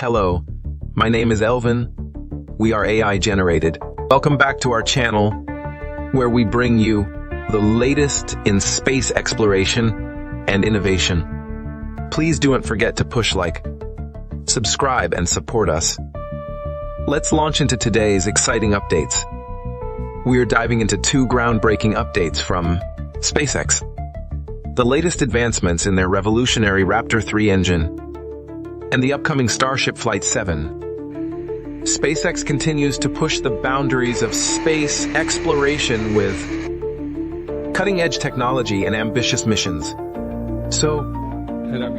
Hello, my name is Elvin. We are AI generated. Welcome back to our channel, where we bring you the latest in space exploration and innovation. Please don't forget to push like, subscribe, and support us. Let's launch into today's exciting updates. We are diving into two groundbreaking updates from SpaceX. The latest advancements in their revolutionary Raptor-3 engine and the upcoming Starship Flight 7. SpaceX continues to push the boundaries of space exploration with cutting-edge technology and ambitious missions. So,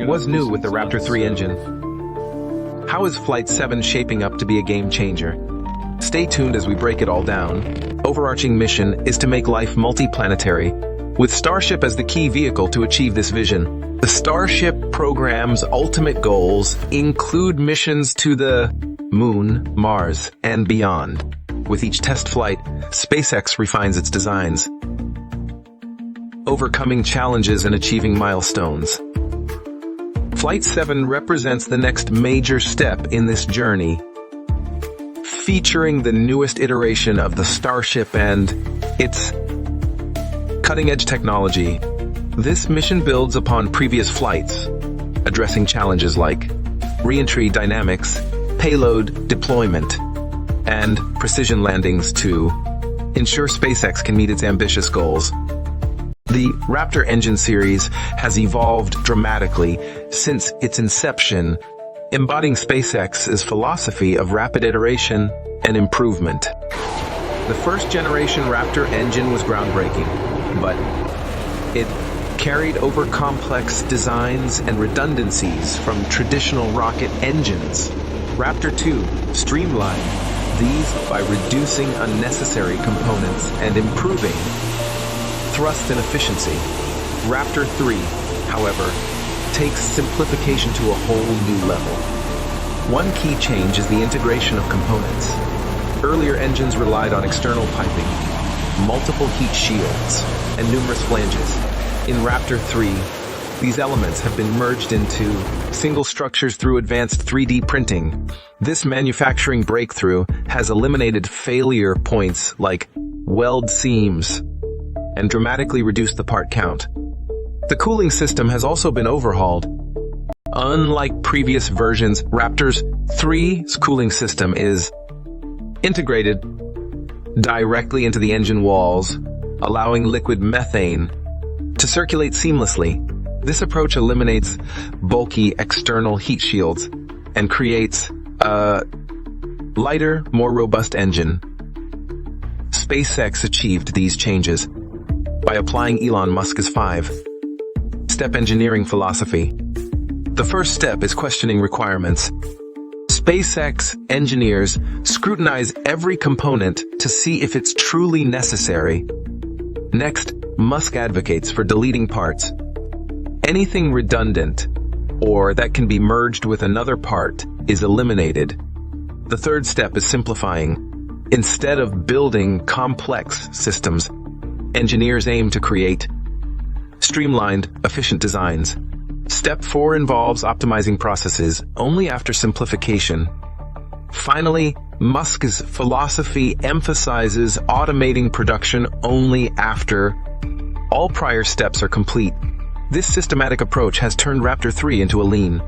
what's new with the Raptor-3 engine? How is Flight 7 shaping up to be a game changer? Stay tuned as we break it all down. Overarching mission is to make life multi-planetary, with Starship as the key vehicle to achieve this vision. The Starship program's ultimate goals include missions to the Moon, Mars, and beyond. With each test flight, SpaceX refines its designs, overcoming challenges and achieving milestones. Flight 7 represents the next major step in this journey, featuring the newest iteration of the Starship and its cutting-edge technology. This mission builds upon previous flights, addressing challenges like re-entry dynamics, payload deployment, and precision landings to ensure SpaceX can meet its ambitious goals. The Raptor engine series has evolved dramatically since its inception, embodying SpaceX's philosophy of rapid iteration and improvement. The first-generation Raptor engine was groundbreaking, but it carried over complex designs and redundancies from traditional rocket engines. Raptor-2 streamlined these by reducing unnecessary components and improving thrust and efficiency. Raptor-3, however, takes simplification to a whole new level. One key change is the integration of components. Earlier engines relied on external piping, multiple heat shields, and numerous flanges. In Raptor-3, these elements have been merged into single structures through advanced 3D printing. This manufacturing breakthrough has eliminated failure points like weld seams and dramatically reduced the part count. The cooling system has also been overhauled. Unlike previous versions, Raptor-3's cooling system is integrated directly into the engine walls, allowing liquid methane to circulate seamlessly. This approach eliminates bulky external heat shields and creates a lighter, more robust engine. SpaceX achieved these changes by applying Elon Musk's 5-step engineering philosophy. The first step is questioning requirements. SpaceX engineers scrutinize every component to see if it's truly necessary. Next, Musk advocates for deleting parts. Anything redundant or that can be merged with another part is eliminated. The third step is simplifying. Instead of building complex systems, engineers aim to create streamlined, efficient designs. Step 4 involves optimizing processes only after simplification. Finally, Musk's philosophy emphasizes automating production only after all prior steps are complete. This systematic approach has turned Raptor-3 into a lean,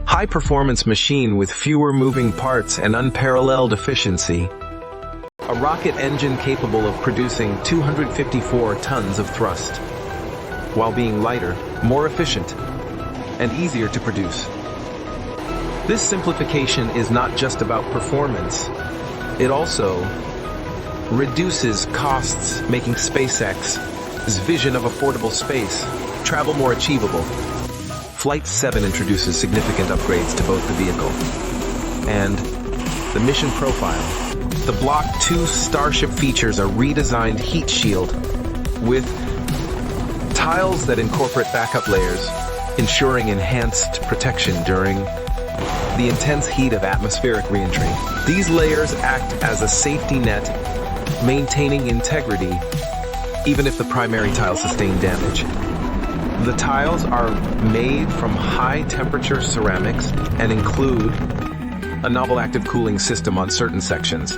high-performance machine with fewer moving parts and unparalleled efficiency. A rocket engine capable of producing 254 tons of thrust, while being lighter, more efficient, and easier to produce. This simplification is not just about performance. It also reduces costs, making SpaceX's vision of affordable space travel more achievable. Flight 7 introduces significant upgrades to both the vehicle and the mission profile. The Block 2 Starship features a redesigned heat shield with tiles that incorporate backup layers, ensuring enhanced protection during the intense heat of atmospheric re-entry. These layers act as a safety net, maintaining integrity even if the primary tiles sustain damage. The tiles are made from high-temperature ceramics and include a novel active cooling system on certain sections.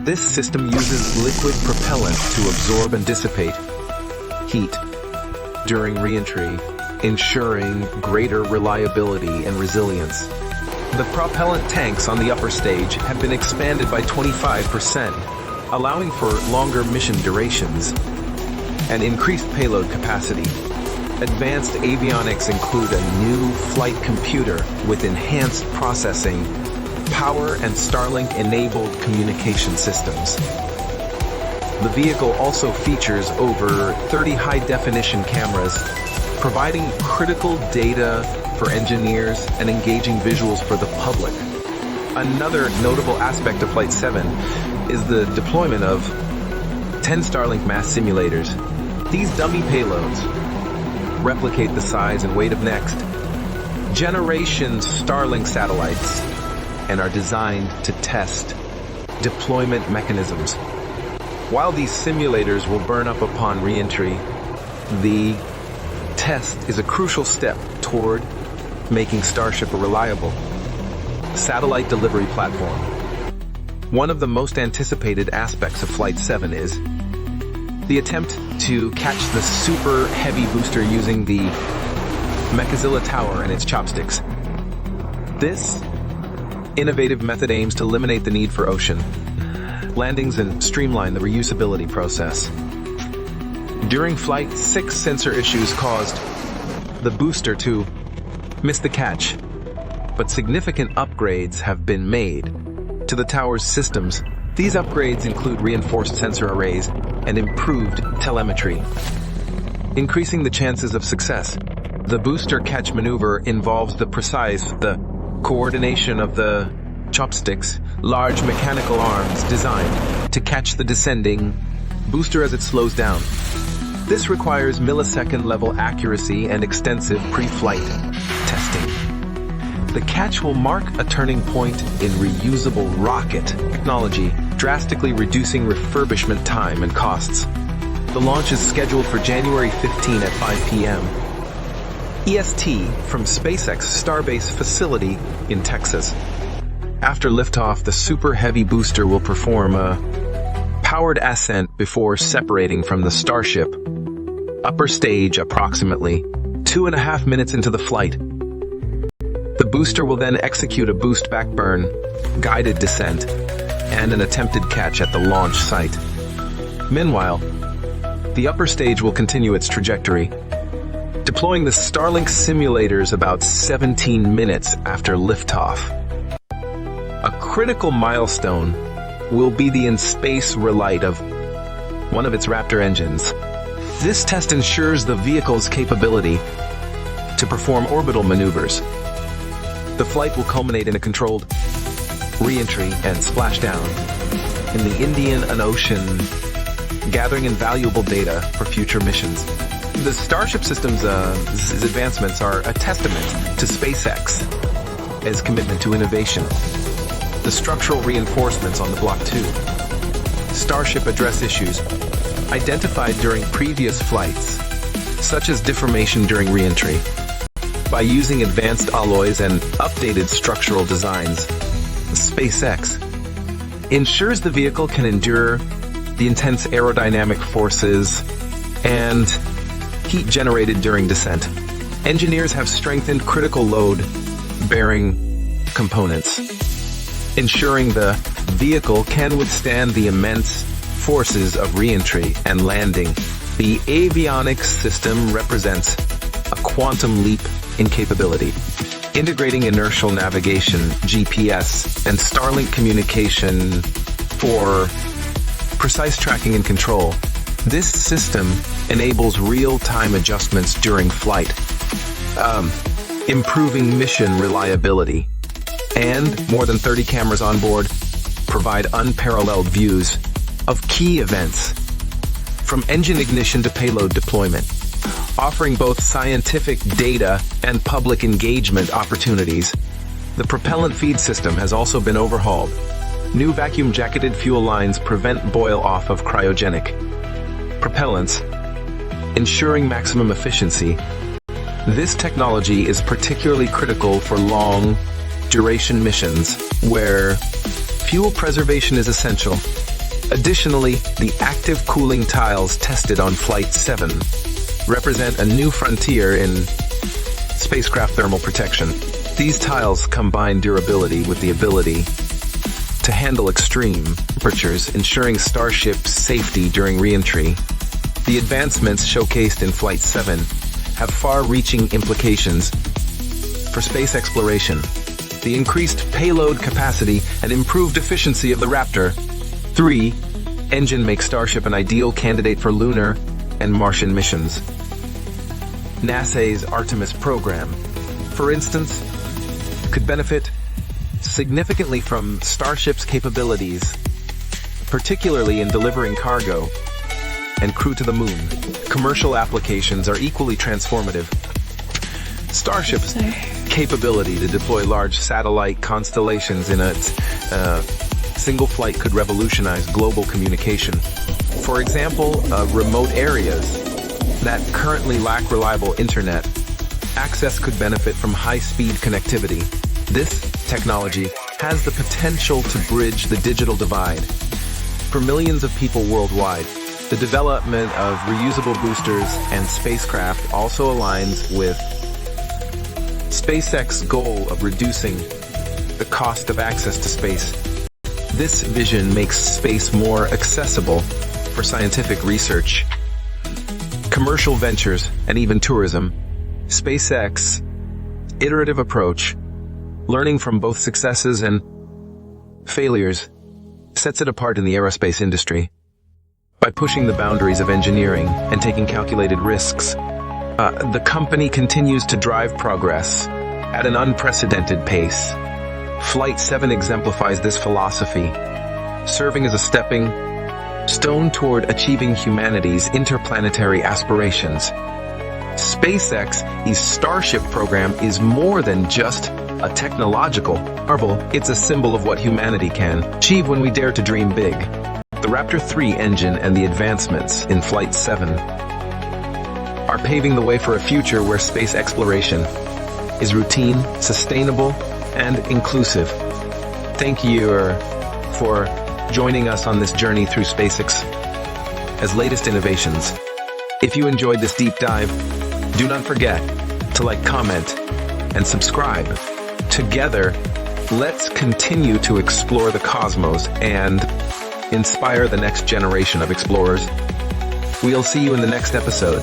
This system uses liquid propellant to absorb and dissipate heat during re-entry, ensuring greater reliability and resilience. The propellant tanks on the upper stage have been expanded by 25%, allowing for longer mission durations and increased payload capacity. Advanced avionics include a new flight computer with enhanced processing power and Starlink-enabled communication systems. The vehicle also features over 30 high-definition cameras, providing critical data for engineers and engaging visuals for the public. Another notable aspect of Flight 7 is the deployment of 10 Starlink mass simulators. These dummy payloads replicate the size and weight of next generation Starlink satellites and are designed to test deployment mechanisms. While these simulators will burn up upon re-entry, the test is a crucial step toward making Starship a reliable satellite delivery platform. One of the most anticipated aspects of Flight 7 is the attempt to catch the super heavy booster using the Mechazilla tower and its chopsticks. This innovative method aims to eliminate the need for ocean landings and streamline the reusability process. During flight, 6 sensor issues caused the booster to miss the catch, but significant upgrades have been made to the tower's systems. These upgrades include reinforced sensor arrays and improved telemetry, increasing the chances of success. The booster catch maneuver involves the coordination of the chopsticks, large mechanical arms designed to catch the descending booster as it slows down. This requires millisecond-level accuracy and extensive pre-flight testing. The catch will mark a turning point in reusable rocket technology, drastically reducing refurbishment time and costs. The launch is scheduled for January 15 at 5 p.m. EST from SpaceX Starbase facility in Texas. After liftoff, the Super Heavy booster will perform a powered ascent before separating from the Starship upper stage approximately 2.5 minutes into the flight. The booster will then execute a boost backburn, guided descent, and an attempted catch at the launch site. Meanwhile, the upper stage will continue its trajectory, deploying the Starlink simulators about 17 minutes after liftoff. A critical milestone will be the in-space relight of one of its Raptor engines. This test ensures the vehicle's capability to perform orbital maneuvers. The flight will culminate in a controlled re-entry and splashdown in the Indian Ocean, gathering invaluable data for future missions. The Starship system's advancements are a testament to SpaceX's commitment to innovation. The structural reinforcements on the Block 2. Starship address issues identified during previous flights, such as deformation during re-entry. By using advanced alloys and updated structural designs, SpaceX ensures the vehicle can endure the intense aerodynamic forces and heat generated during descent. Engineers have strengthened critical load-bearing components, ensuring the vehicle can withstand the immense forces of re-entry and landing. The avionics system represents a quantum leap in capability, integrating inertial navigation, GPS, and Starlink communication for precise tracking and control. This system enables real-time adjustments during flight, improving mission reliability. And more than 30 cameras on board provide unparalleled views of key events, from engine ignition to payload deployment, offering both scientific data and public engagement opportunities. The propellant feed system has also been overhauled. New vacuum-jacketed fuel lines prevent boil-off of cryogenic propellants, ensuring maximum efficiency. This technology is particularly critical for long duration missions, where fuel preservation is essential. Additionally, the active cooling tiles tested on Flight 7 represent a new frontier in spacecraft thermal protection. These tiles combine durability with the ability to handle extreme temperatures, ensuring Starship's safety during re-entry. The advancements showcased in Flight 7 have far-reaching implications for space exploration. The increased payload capacity and improved efficiency of the Raptor-3 engine make Starship an ideal candidate for lunar and Martian missions. NASA's Artemis program, for instance, could benefit significantly from Starship's capabilities, particularly in delivering cargo and crew to the moon. Commercial applications are equally transformative. Starship's capability to deploy large satellite constellations in a single flight could revolutionize global communication. For example, remote areas that currently lack reliable internet access could benefit from high-speed connectivity. This technology has the potential to bridge the digital divide. For millions of people worldwide, the development of reusable boosters and spacecraft also aligns with SpaceX's goal of reducing the cost of access to space. This vision makes space more accessible for scientific research, commercial ventures, and even tourism. SpaceX's iterative approach, learning from both successes and failures, sets it apart in the aerospace industry. By pushing the boundaries of engineering and taking calculated risks, the company continues to drive progress at an unprecedented pace. Flight 7 exemplifies this philosophy, serving as a stepping stone toward achieving humanity's interplanetary aspirations. SpaceX's Starship program is more than just a technological marvel. It's a symbol of what humanity can achieve when we dare to dream big. The Raptor-3 engine and the advancements in Flight 7 are paving the way for a future where space exploration is routine, sustainable, and inclusive. Thank you for joining us on this journey through SpaceX's latest innovations. If you enjoyed this deep dive, do not forget to like, comment, and subscribe. Together, let's continue to explore the cosmos and inspire the next generation of explorers. We'll see you in the next episode.